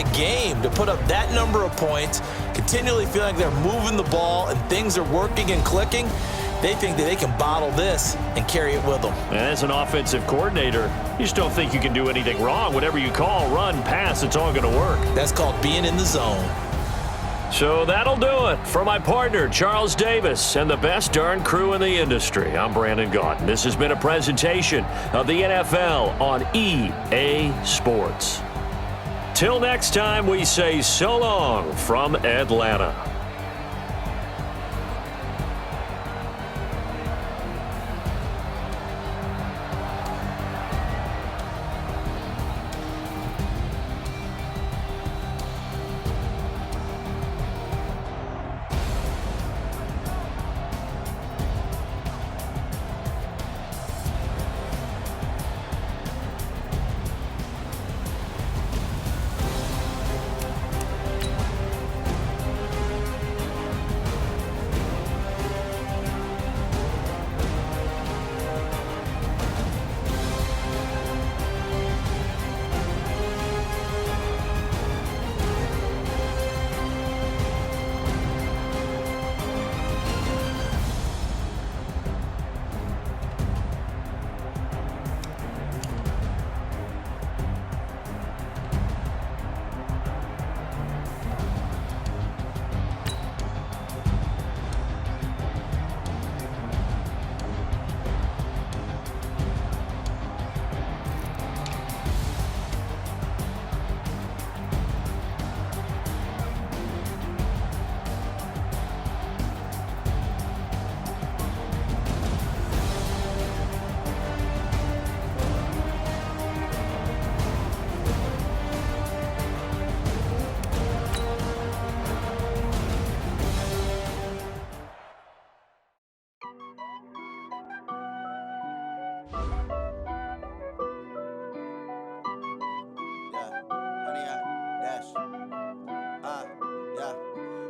a game to put up that number of points, continually feeling like they're moving the ball and things are working and clicking. They think that they can bottle this and carry it with them. And as an offensive coordinator, you just don't think you can do anything wrong. Whatever you call, run, pass, it's all going to work. That's called being in the zone. So that'll do it for my partner, Charles Davis, and the best darn crew in the industry. I'm Brandon Gaudin. This has been a presentation of the NFL on EA Sports. Till next time, we say so long from Atlanta.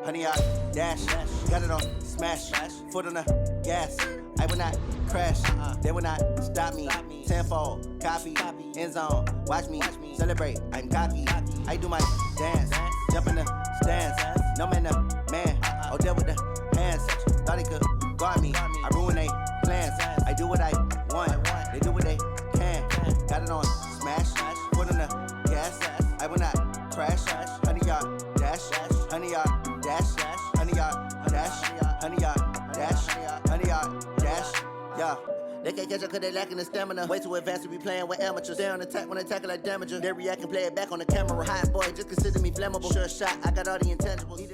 Honey, I dash, got it on smash, foot on the gas. I will not crash, they will not stop me. Tenfold, copy, end zone, watch me celebrate. I'm cocky, I do my dance, jump in the stands. No man, the man, oh, deal with the hands. Thought he could guard me, I ruin they plans. I do what I want, they do what they can. Got it on smash, foot on the gas. I will not crash, honey, y'all dash, honey, y'all dash, honey, y'all dash, honey, y'all dash, honey, y'all dash, yeah. They can't catch up cause they lacking the stamina. Way too advanced to be playing with amateurs. Stay on attack when they tackle like damager. They react and play it back on the camera. Hot boy, just consider me flammable. Sure shot, I got all the intangibles.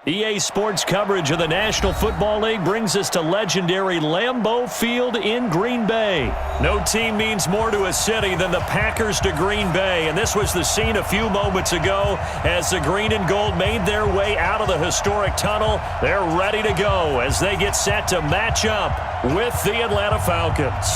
EA Sports coverage of the National Football League brings us to legendary Lambeau Field in Green Bay. No team means more to a city than the Packers to Green Bay, and this was the scene a few moments ago as the green and gold made their way out of the historic tunnel. They're ready to go as they get set to match up with the Atlanta Falcons.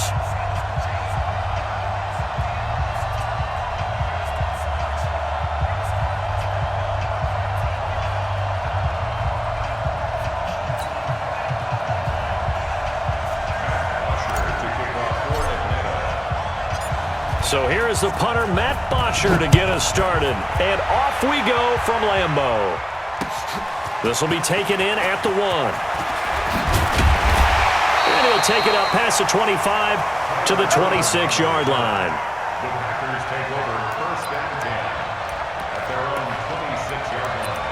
So here is the punter, Matt Bosher, to get us started. And off we go from Lambeau. This will be taken in at the 1. And he'll take it up past the 25 to the 26-yard line. The Packers take over first and 10 at their own 26-yard line.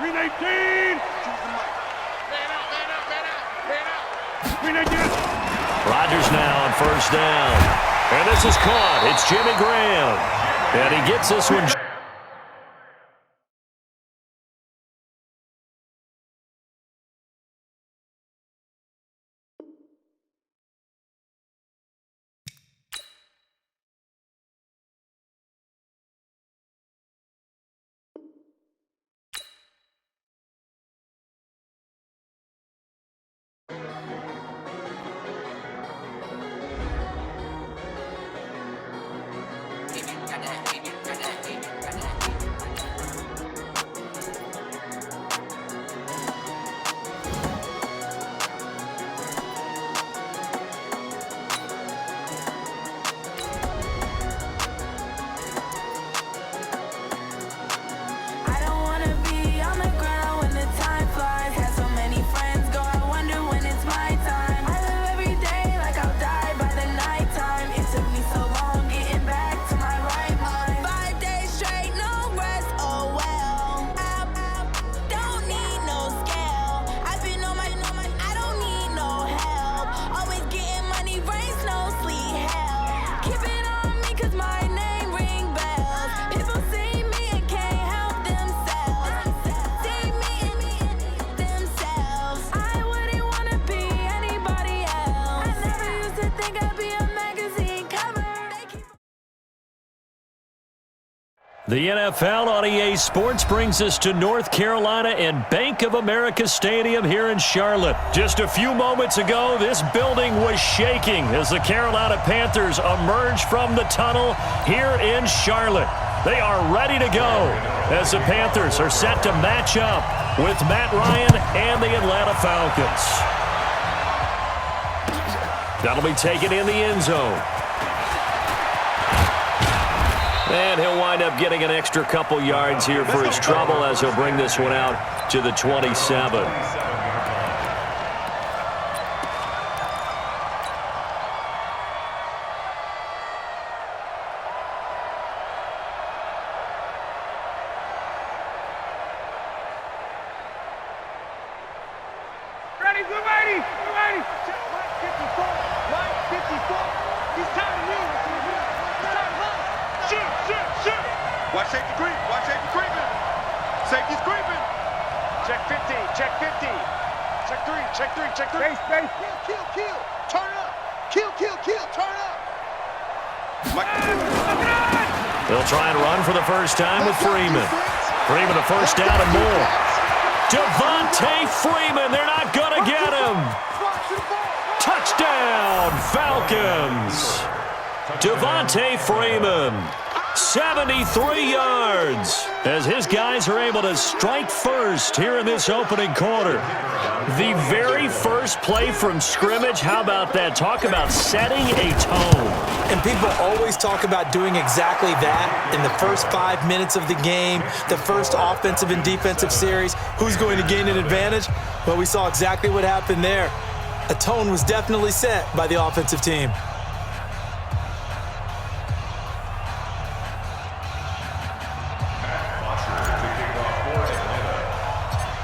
319! Rodgers now on first down. And this is caught. It's Jimmy Graham. And he gets this one. The NFL on EA Sports brings us to North Carolina and Bank of America Stadium here in Charlotte. Just a few moments ago, this building was shaking as the Carolina Panthers emerged from the tunnel here in Charlotte. They are ready to go as the Panthers are set to match up with Matt Ryan and the Atlanta Falcons. That'll be taken in the end zone. And he'll wind up getting an extra couple yards here for his trouble as he'll bring this one out to the 27. Ready, we're ready, we're ready. Right 54, right 54. He's trying to move. He's trying to run. Shoot. Watch safety creep. Watch safety creeping. Safety's creeping. Check 50, check 50. Check three. Space. Kill. Turn up. Kill. Turn up. They'll try and run for the first time with Freeman. Freeman a first down and more. Devontae Freeman, they're not going to get him. Touchdown, Falcons. Devontae Freeman, 73 yards, as his guys are able to strike first here in this opening quarter. The very first play from scrimmage, how about that? Talk about setting a tone. And people always talk about doing exactly that in the first 5 minutes of the game, the first offensive and defensive series. Who's going to gain an advantage? Well, we saw exactly what happened there. A tone was definitely set by the offensive team.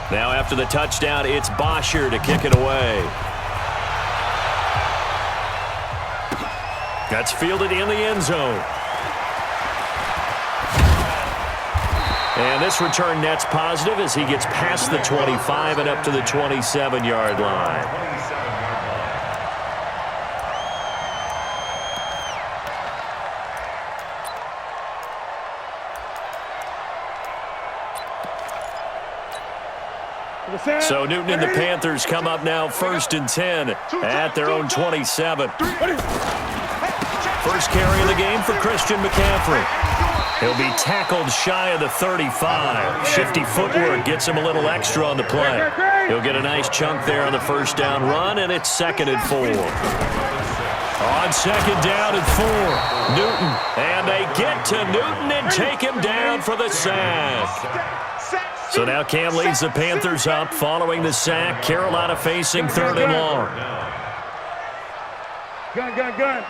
Now after the touchdown, it's Bosher to kick it away. That's fielded in the end zone. And this return net's positive as he gets past the 25 and up to the 27-yard line. So Newton and the Panthers come up now 1st and 10 at their own 27. First carry of the game for Christian McCaffrey. He'll be tackled shy of the 35. Shifty footwork gets him a little extra on the play. He'll get a nice chunk there on the first down run, and it's 2nd and 4. On 2nd down and 4, Newton. And they get to Newton and take him down for the sack. So now Cam leads the Panthers up following the sack. Carolina facing 3rd and long. Gun.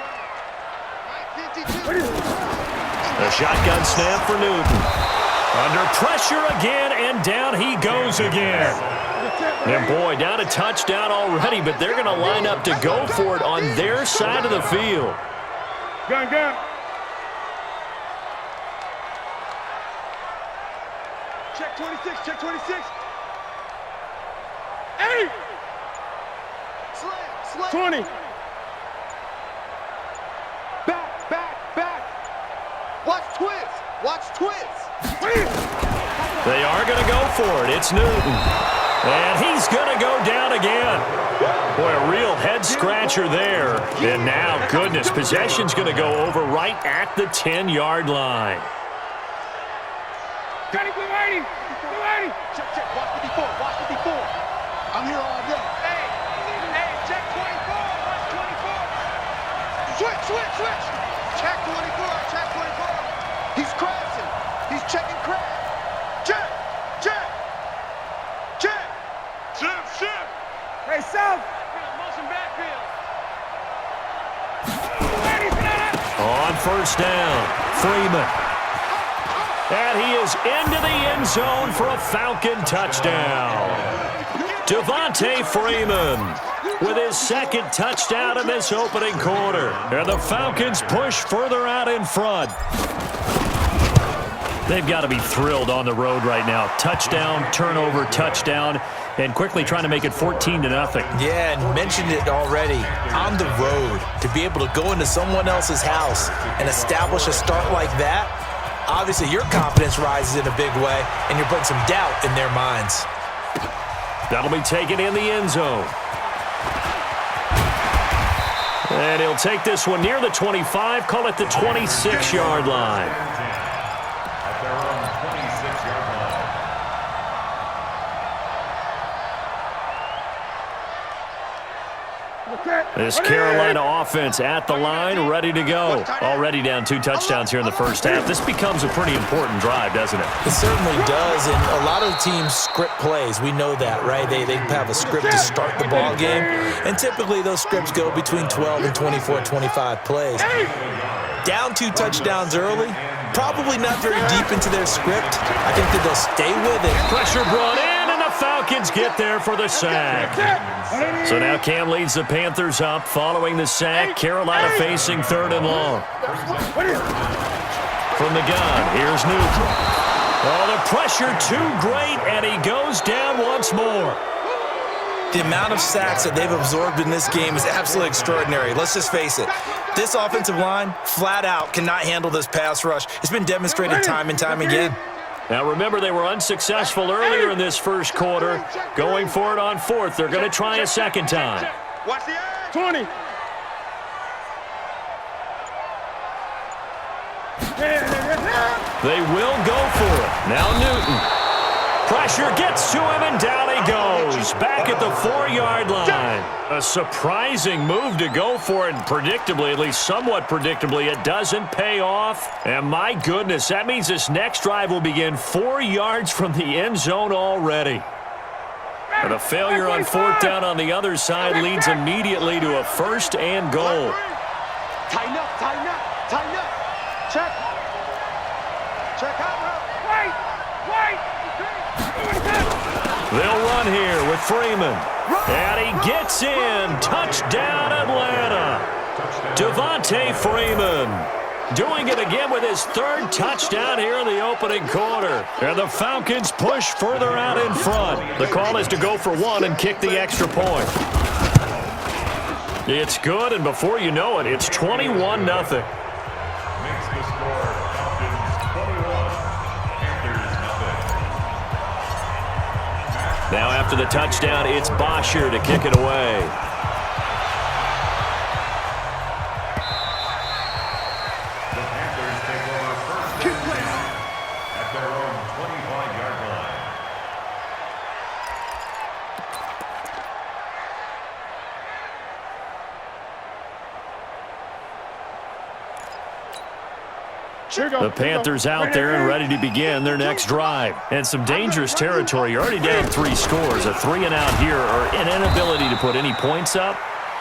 A shotgun snap for Newton. Under pressure again, and down he goes again. And boy, down a touchdown already, but they're going to line up to go for it on their side of the field. Gun. Check 26. 8. Slam. 20. Back. Watch twist. They are going to go for it. It's Newton. And he's going to go down again. Boy, a real head-scratcher there. And now, goodness, possession's going to go over right at the 10-yard line. Johnny, we're ready. Check. Watch 54. I'm here all day. Hey, check 24. Watch 24. Switch. Check 24. He's crashing. He's checking crash. Check. Shift. Hey, South. Motion backfield. Ready for that. On 1st down, Freeman. And he is into the end zone for a Falcon touchdown. Devontae Freeman with his 2nd touchdown in this opening quarter. And the Falcons push further out in front. They've got to be thrilled on the road right now. Touchdown, turnover, touchdown, and quickly trying to make it 14-0. Yeah, and mentioned it already. On the road, to be able to go into someone else's house and establish a start like that, Obviously, your confidence rises in a big way, and you're putting some doubt in their minds. That'll be taken in the end zone. And he'll take this one near the 25, call it the 26-yard line. At their own 26-yard line. This Carolina offense at the line, ready to go. Already down 2 touchdowns here in the first half. This becomes a pretty important drive, doesn't it? It certainly does, and a lot of the teams script plays. We know that, right? They have a script to start the ball game, and typically those scripts go between 12 and 24, 25 plays. Down 2 touchdowns early, probably not very deep into their script. I think that they'll stay with it. Pressure brought in, and the Falcons get there for the sack. So now Cam leads the Panthers up following the sack. Carolina facing 3rd and long. From the gun, here's Newton. Oh, the pressure too great, and he goes down once more. The amount of sacks that they've absorbed in this game is absolutely extraordinary. Let's just face it. This offensive line, flat out, cannot handle this pass rush. It's been demonstrated time and time again. Now remember, they were unsuccessful earlier in this first quarter. Going for it on 4th. They're going to try a second time. Watch the 20. They will go for it. Now Newton. Pressure gets to him, and down he goes. Back at the 4-yard line. A surprising move to go for it, and predictably, at least somewhat predictably, it doesn't pay off. And my goodness, that means this next drive will begin 4 yards from the end zone already. But a failure on 4th down on the other side leads immediately to a 1st and goal. Tighten up, tighten up, tighten up. Check. Check out. Wait. They'll run here with Freeman. And he gets in. Touchdown, Atlanta. Devontae Freeman doing it again with his 3rd touchdown here in the opening quarter. And the Falcons push further out in front. The call is to go for 1 and kick the extra point. It's good, and before you know it, it's 21-0. Makes the score Falcons 21, Panthers nothing. Now after the touchdown, it's Bosher to kick it away. The Panthers take over 1st and 10 at their own 25-yard line. The Panthers out there and ready to begin their next drive. And some dangerous territory. You're already down 3 scores. A 3-and-out here, or an inability to put any points up.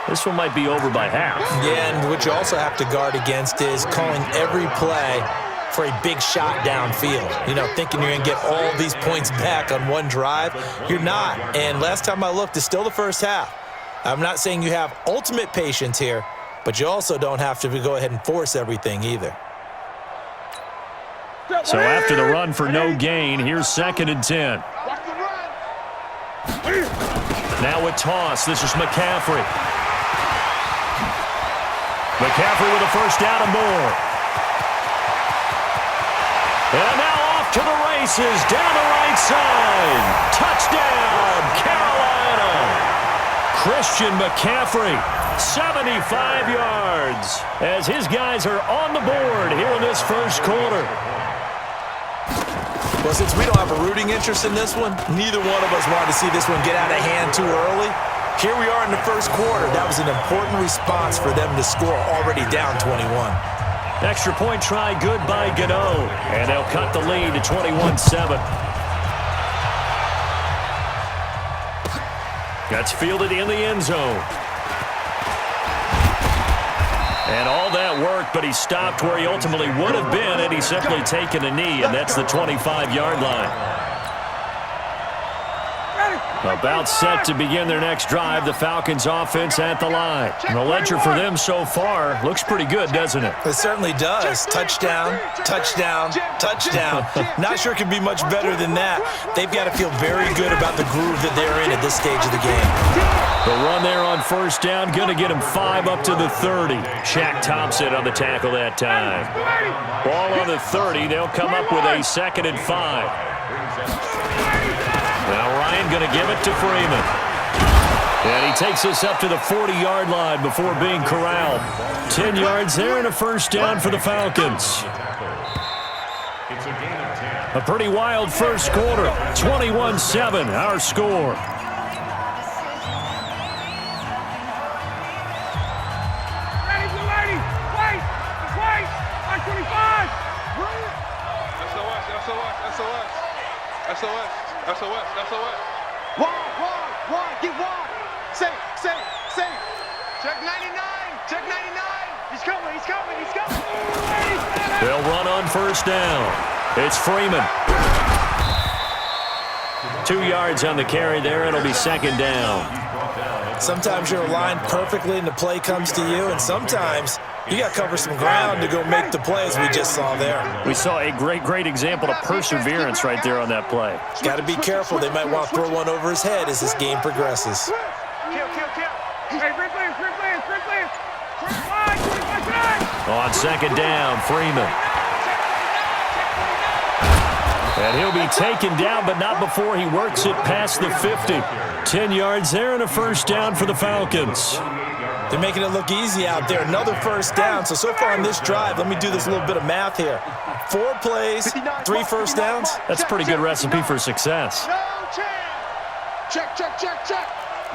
This one might be over by half. Yeah, and what you also have to guard against is calling every play for a big shot downfield. You know, thinking you're going to get all these points back on one drive. You're not. And last time I looked, it's still the first half. I'm not saying you have ultimate patience here, but you also don't have to go ahead and force everything either. So after the run for no gain, here's 2nd and 10. Now a toss. This is McCaffrey. McCaffrey with a 1st down and more. And now off to the races down the right side. Touchdown, Carolina. Christian McCaffrey, 75 yards, as his guys are on the board here in this first quarter. Well, since we don't have a rooting interest in this one, neither one of us wanted to see this one get out of hand too early. Here we are in the first quarter. That was an important response for them to score, already down 21. Extra point try good by Gano, and they'll cut the lead to 21-7. That's fielded in the end zone. And all that worked, but he stopped where he ultimately would have been had he simply taken a knee, and that's the 25-yard line. About set to begin their next drive, the Falcons offense at the line. And the ledger for them so far looks pretty good, doesn't it? It certainly does. Touchdown, touchdown, touchdown. Not sure it could be much better than that. They've got to feel very good about the groove that they're in at this stage of the game. The run there on first down, going to get him 5 up to the 30. Shaq Thompson on the tackle that time. Ball on the 30. They'll come up with a 2nd and 5. Now Ryan going to give it to Freeman. And he takes us up to the 40-yard line before being corralled. 10 yards there and a first down for the Falcons. A pretty wild first quarter. 21-7, our score. SOS. Wide, get wide. Safe. Check 99. He's coming. They'll run on first down. It's Freeman. 2 yards on the carry there. It'll be 2nd down. Sometimes you're aligned perfectly and the play comes to you, and sometimes you got to cover some ground to go make the play, as we just saw there. We saw a great example of perseverance right there on that play. Got to be careful. They might want to throw one over his head as this game progresses. Kill. Hey, free players. On 2nd down, Freeman. And he'll be taken down, but not before he works it past the 50. 10 yards there and a first down for the Falcons. They're making it look easy out there. Another first down. So far on this drive, let me do this little bit of math here. 4 plays, 3 first downs. That's a pretty good recipe for success. No chance. Check.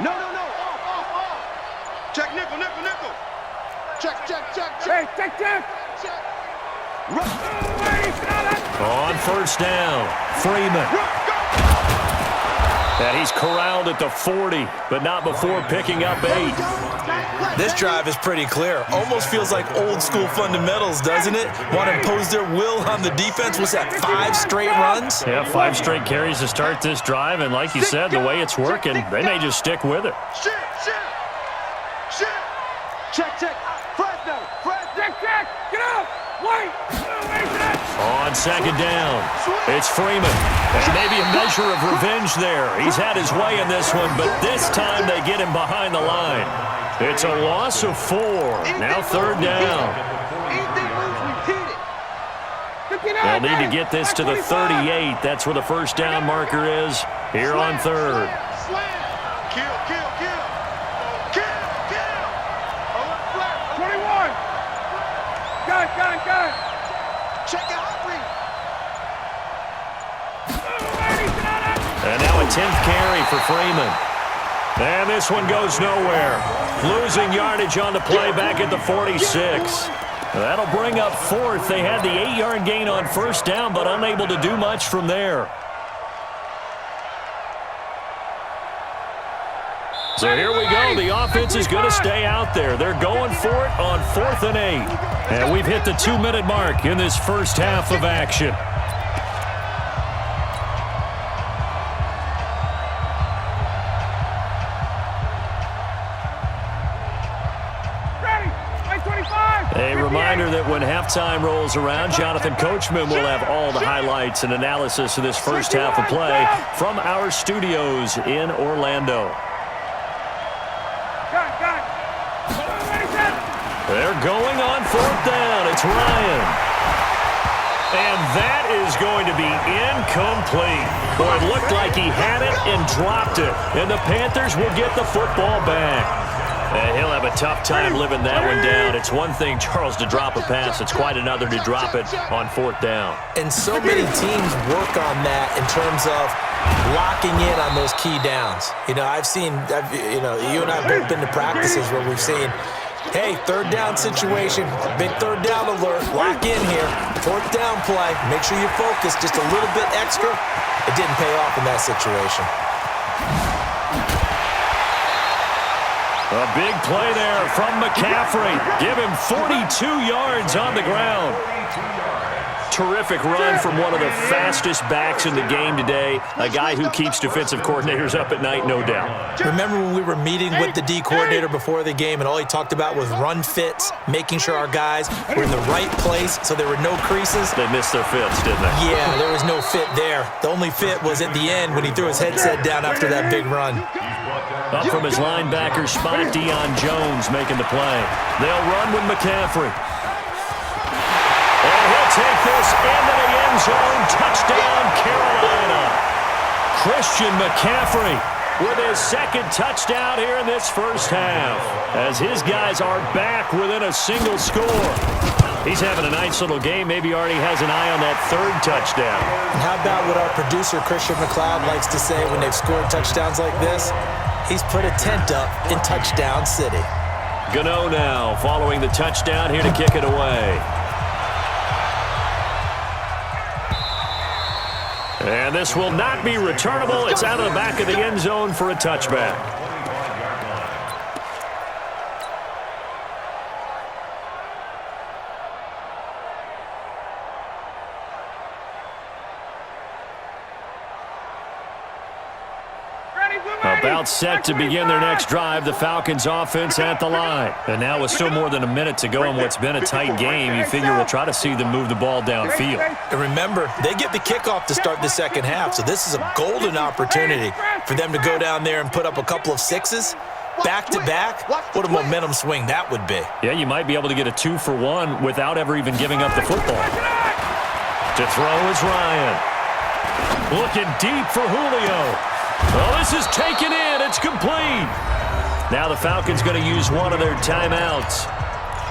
No. Off. Check nickel. Check. Hey, check. On first down, Freeman. And he's corralled at the 40, but not before picking up 8. This drive is pretty clear. Almost feels like old school fundamentals, doesn't it? Want to impose their will on the defense. What's that, 5 straight runs? Yeah, 5 straight carries to start this drive, and like you said, the way it's working, they may just stick with it. Shit. Check. Fresno. Check. Get up. Wait. On 2nd down, it's Freeman. And maybe a measure of revenge there. He's had his way in this one, but this time they get him behind the line. It's a loss of 4. Now 3rd down. They'll need to get this to the 38. That's where the first down marker is here on 3rd. Kill. 21. Got it. Check it out, please. And now a 10th carry for Freeman. And this one goes nowhere. Losing yardage on the play back at the 46. That'll bring up 4th. They had the 8-yard gain on first down, but unable to do much from there. So here we go. The offense is going to stay out there. They're going for it on 4th and 8. And we've hit the 2-minute mark in this first half of action. A reminder that when halftime rolls around, Jonathan Coachman will have all the highlights and analysis of this first half of play from our studios in Orlando. They're going on 4th down. It's Ryan. And that is going to be incomplete. Boy, it looked like he had it and dropped it. And the Panthers will get the football back. And he'll have a tough time living that one down. It's one thing, Charles, to drop a pass. It's quite another to drop it on 4th down. And so many teams work on that in terms of locking in on those key downs. You know, you and I have both been to practices where we've seen, hey, 3rd down situation, big 3rd down alert, lock in here, 4th down play, make sure you focus just a little bit extra. It didn't pay off in that situation. A big play there from McCaffrey. Give him 42 yards on the ground. Terrific run from one of the fastest backs in the game today, a guy who keeps defensive coordinators up at night, no doubt. Remember when we were meeting with the D coordinator before the game and all he talked about was run fits, making sure our guys were in the right place so there were no creases? They missed their fits, didn't they? Yeah, there was no fit there. The only fit was at the end when he threw his headset down after that big run. Up from his linebacker spot, Deion Jones making the play. They'll run with McCaffrey. And he'll take this into the end zone. Touchdown, Carolina. Christian McCaffrey with his second touchdown here in this first half, as his guys are back within a single score. He's having a nice little game. Maybe already has an eye on that third touchdown. And how about what our producer, Christian McLeod, likes to say when they've scored touchdowns like this? He's put a tent up in Touchdown City. Gano now following the touchdown here to kick it away. And this will not be returnable. It's out of the back of the end zone for a touchback. About set to begin their next drive, the Falcons offense at the line. And now with still more than a minute to go in what's been a tight game, you figure we'll try to see them move the ball downfield. And remember, they get the kickoff to start the second half, so this is a golden opportunity for them to go down there and put up a couple of sixes back-to-back. What a momentum swing that would be. Yeah, you might be able to get a 2-for-1 without ever even giving up the football. To throw is Ryan. Looking deep for Julio. Well, this is taken in. It's complete. Now the Falcons going to use one of their timeouts,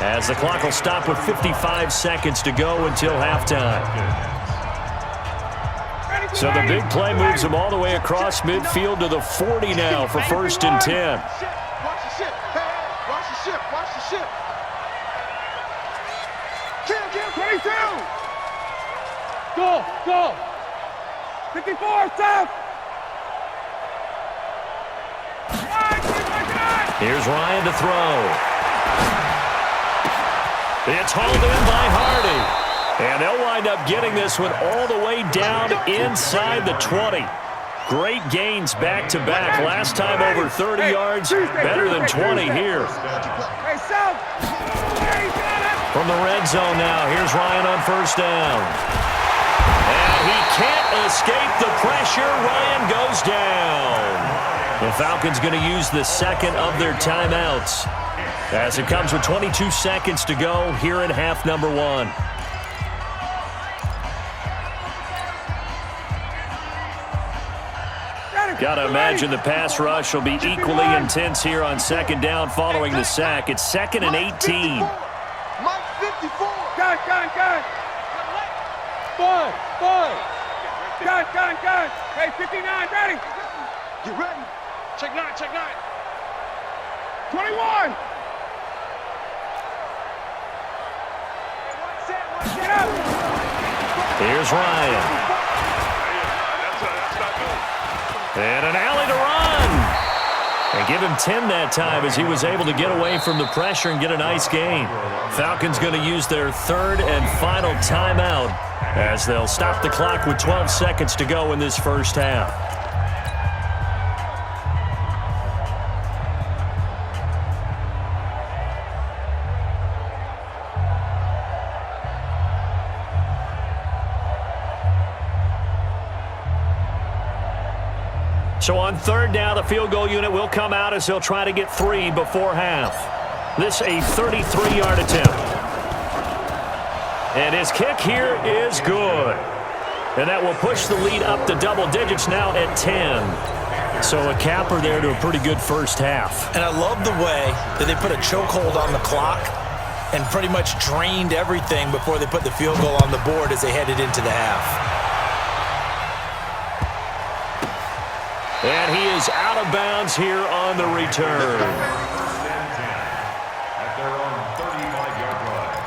as the clock will stop with 55 seconds to go until halftime. So the big play moves them all the way across midfield to the 40 now for 1st and 10. Watch the ship. Hey, watch the ship. Watch the ship. Kill, 22. Go. 54, stop. Here's Ryan to throw. It's hauled in by Hardy. And they'll wind up getting this one all the way down inside the 20. Great gains back-to-back. Last time over 30 yards, better than 20 here. From the red zone now, here's Ryan on 1st down. And he can't escape the pressure. Ryan goes down. The Falcons going to use the second of their timeouts, as it comes with 22 seconds to go here in half number 1. Got to imagine the pass rush will be equally intense here on 2nd down following the sack. It's 2nd and 18. Mike 54. Gun. Gun. Hey, 59, ready. Get ready. Check 9. 21. Get up. Here's Ryan. And an alley to run. And give him 10 that time, as he was able to get away from the pressure and get a nice gain. Falcons going to use their 3rd and final timeout, as they'll stop the clock with 12 seconds to go in this first half. So on 3rd down, the field goal unit will come out as they'll try to get 3 before half. This a 33-yard attempt. And his kick here is good. And that will push the lead up to double digits now at 10. So a capper there to a pretty good first half. And I love the way that they put a chokehold on the clock and pretty much drained everything before they put the field goal on the board as they headed into the half. And he is out of bounds here on the return. At their own 35-yard line.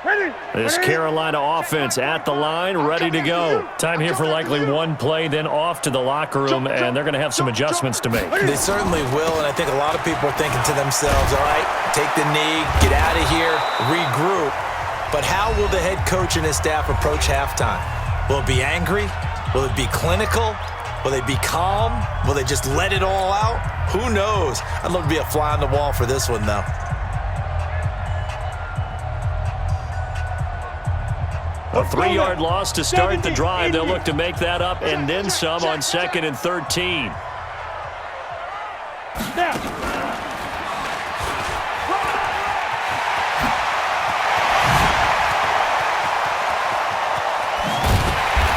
Ready. This Carolina offense at the line, ready to go. Time here for likely one play, then off to the locker room, and they're going to have some adjustments to make. They certainly will, and I think a lot of people are thinking to themselves, all right, take the knee, get out of here, regroup. But how will the head coach and his staff approach halftime? Will it be angry? Will it be clinical? Will they be calm? Will they just let it all out? Who knows? I'd love to be a fly on the wall for this one, though. A 3-yard loss to start the drive. They'll look to make that up and then some on 2nd and 13.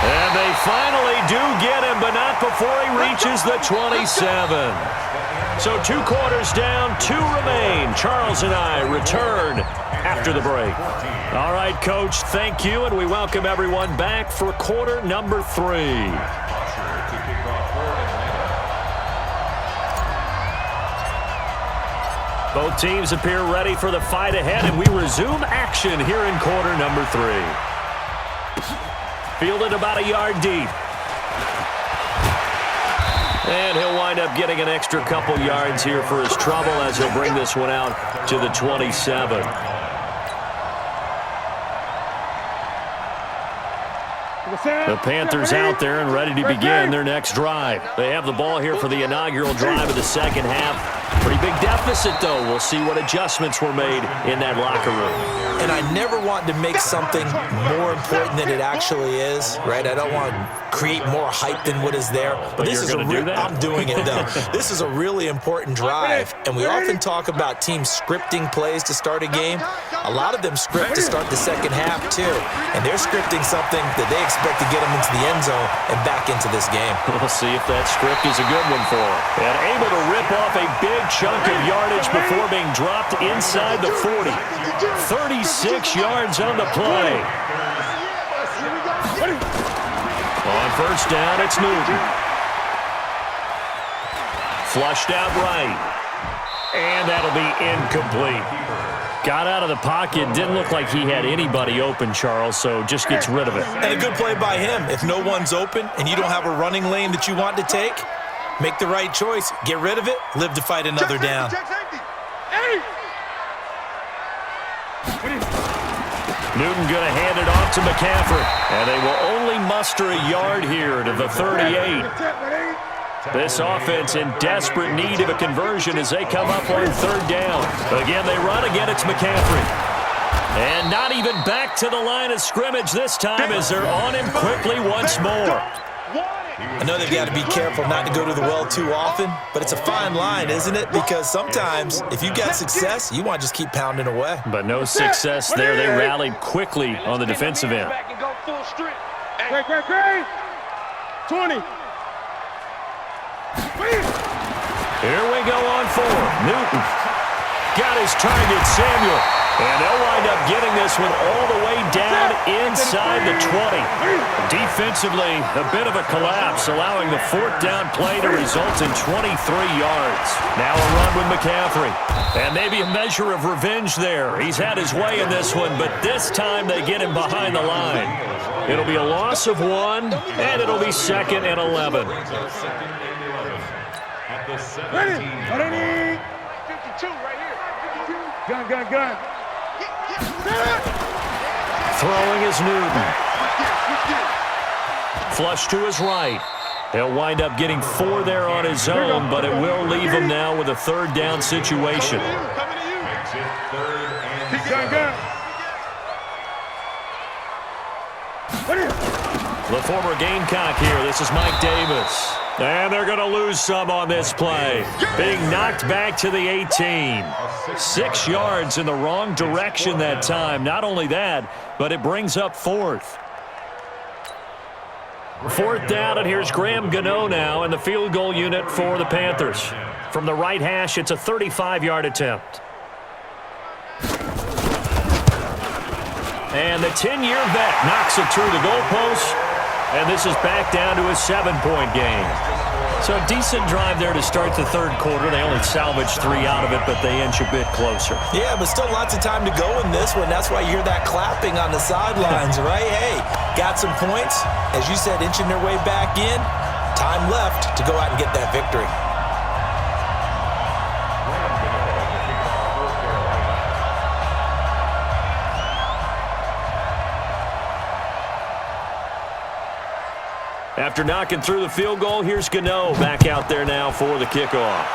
And they finally do get him, but not before he reaches the 27. So 2 quarters down, 2 remain. Charles and I return after the break. All right, Coach, thank you, and we welcome everyone back for quarter number 3. Both teams appear ready for the fight ahead, and we resume action here in quarter number 3. Fielded about a yard deep. And he'll wind up getting an extra couple yards here for his trouble as he'll bring this one out to the 27. The Panthers out there and ready to begin their next drive. They have the ball here for the inaugural drive of the second half. Pretty big deficit, though. We'll see what adjustments were made in that locker room. And I never want to make something more important than it actually is, right? I don't want to create more hype than what is there. But this is I'm doing it, though. This is a really important drive. And we often talk about teams scripting plays to start a game. A lot of them script to start the second half, too. And they're scripting something that they expect to get them into the end zone and back into this game. We'll see if that script is a good one for them. And able to rip off a big chunk of yardage before being dropped inside the 40. 36 yards on the play. On first down, it's Newton. Flushed out right. And that'll be incomplete. Got out of the pocket. Didn't look like he had anybody open, Charles, so just gets rid of it. And a good play by him. If no one's open and you don't have a running lane that you want to take, make the right choice. Get rid of it. Live to fight another down. Newton going to hand it off to McCaffrey. And they will only muster a yard here to the 38. This offense in desperate need of a conversion as they come up on third down. Again, they run. Again, it's McCaffrey. And not even back to the line of scrimmage this time as they're on him quickly once more. I know they've got to be careful not to go to the well too often, but it's a fine line, isn't it? Because sometimes if you got success, you want to just keep pounding away. But no success there. They rallied quickly on the defensive end. Great. 20. Here we go on 4. Newton got his target, Samuel. And they'll wind up getting this one all the way down inside the 20. Defensively, a bit of a collapse, allowing the 4th down play to result in 23 yards. Now a run with McCaffrey. And maybe a measure of revenge there. He's had his way in this one, but this time they get him behind the line. It'll be a loss of 1, and it'll be 2nd and 11. Ready. 52 right here. Gun. Throwing is Newton. Flush to his right. He'll wind up getting 4 there on his own, but it will leave him now with a 3rd down situation. The former Gamecock here. This is Mike Davis. And they're going to lose some on this play. Being knocked back to the 18. 6 yards in the wrong direction that time. Not only that, but it brings up 4th. 4th down, and here's Graham Gano now in the field goal unit for the Panthers. From the right hash, it's a 35-yard attempt. And the 10-year vet knocks it through the goalpost. And this is back down to a 7-point game. So a decent drive there to start the third quarter. They only salvaged 3 out of it, but they inch a bit closer. Yeah, but still lots of time to go in this one. That's why you hear that clapping on the sidelines, right? Hey, got some points. As you said, inching their way back in. Time left to go out and get that victory. After knocking through the field goal, here's Gano back out there now for the kickoff.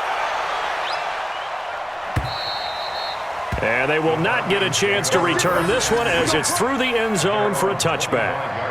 And they will not get a chance to return this one as it's through the end zone for a touchback.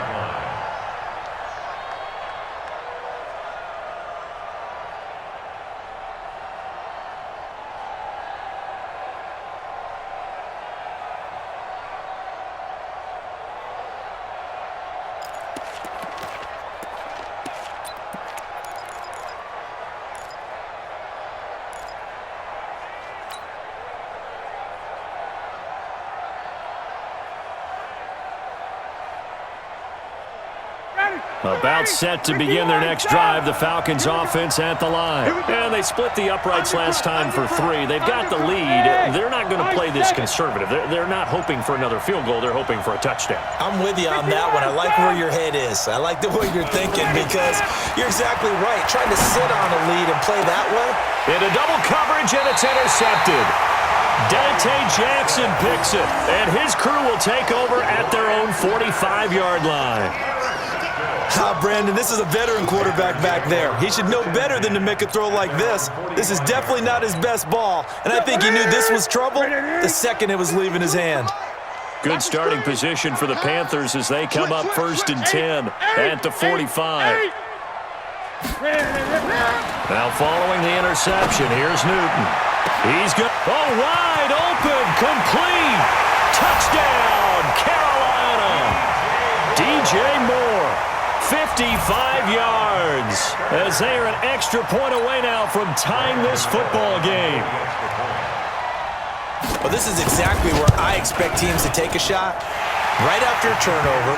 About set to begin their next drive, the Falcons offense at the line. And they split the uprights last time for 3. They've got the lead. They're not going to play this conservative. They're not hoping for another field goal. They're hoping for a touchdown. I'm with you on that one. I like where your head is. I like the way you're thinking because you're exactly right. Trying to sit on a lead and play that way. Into double coverage, and it's intercepted. Dante Jackson picks it, and his crew will take over at their own 45-yard line. Brandon, this is a veteran quarterback back there. He should know better than to make a throw like this. This is definitely not his best ball, and I think he knew this was trouble the second it was leaving his hand. Good starting position for the Panthers as they come up 1st and 10 at the 45. Now following the interception, here's Newton. He's good. Oh, wide open, complete. Touchdown, Carolina. DJ Moore, 55 yards, as they are an extra point away now from tying this football game. Well, this is exactly where I expect teams to take a shot. Right after a turnover,